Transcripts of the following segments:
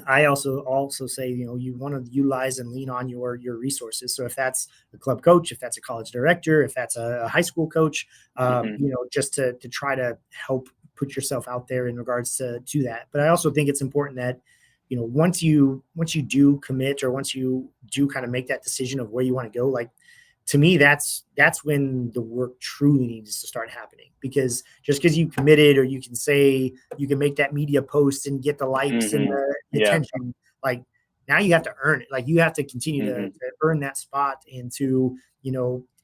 I also say, you want to utilize and lean on your resources. So if that's a club coach, if that's a college director, if that's a high school coach, just to try to help put yourself out there in regards to that. But I also think it's important that, once you do commit, or once you do kind of make that decision of where you want to go, like, to me, that's when the work truly needs to start happening. Because just because you committed, or you can say you can make that media post and get the likes and the attention, like, now you have to earn it. Like, you have to continue to earn that spot, and to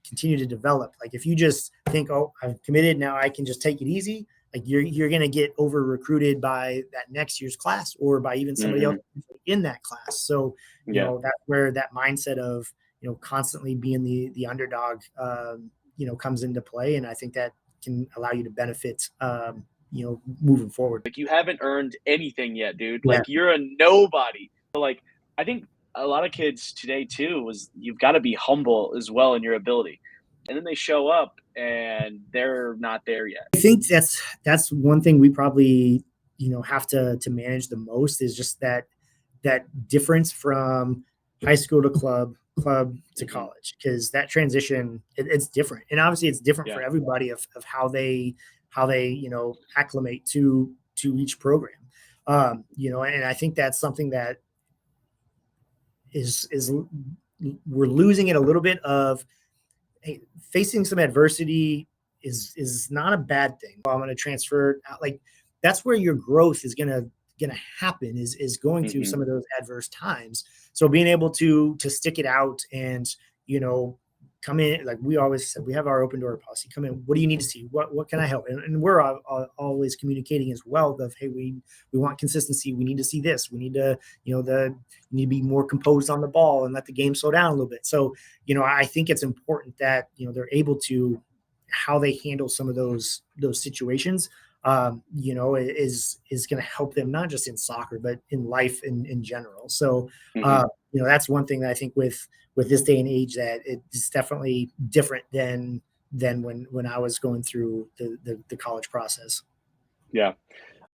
continue to develop. Like, if you just think, oh, I've committed, now I can just take it easy, like, you're going to get over recruited by that next year's class, or by even somebody else in that class. So that's where that mindset of constantly being the underdog, comes into play. And I think that can allow you to benefit, moving forward. Like, you haven't earned anything yet, dude. Yeah. Like, you're a nobody. So, like, I think a lot of kids today too you've got to be humble as well in your ability. And then they show up and they're not there yet. I think that's one thing we probably, have to manage the most, is just that difference from high school to club to college, because that transition, it's different. And obviously it's different for everybody of how they acclimate to each program. And I think that's something that is we're losing it a little bit of, hey, facing some adversity is not a bad thing. I'm going to transfer out. Like, that's where your growth is going to happen, is going through some of those adverse times. So being able to stick it out and, come in, like we always said, we have our open door policy. Come in. What do you need to see? What can I help? And we're always communicating as well of, hey, we want consistency. We need to see this. We need to, you need to be more composed on the ball and let the game slow down a little bit. So, I think it's important that, they're able to, how they handle some of those situations, is going to help them, not just in soccer, but in life in general. So, that's one thing that I think with this day and age, that it's definitely different than when I was going through the college process. Yeah.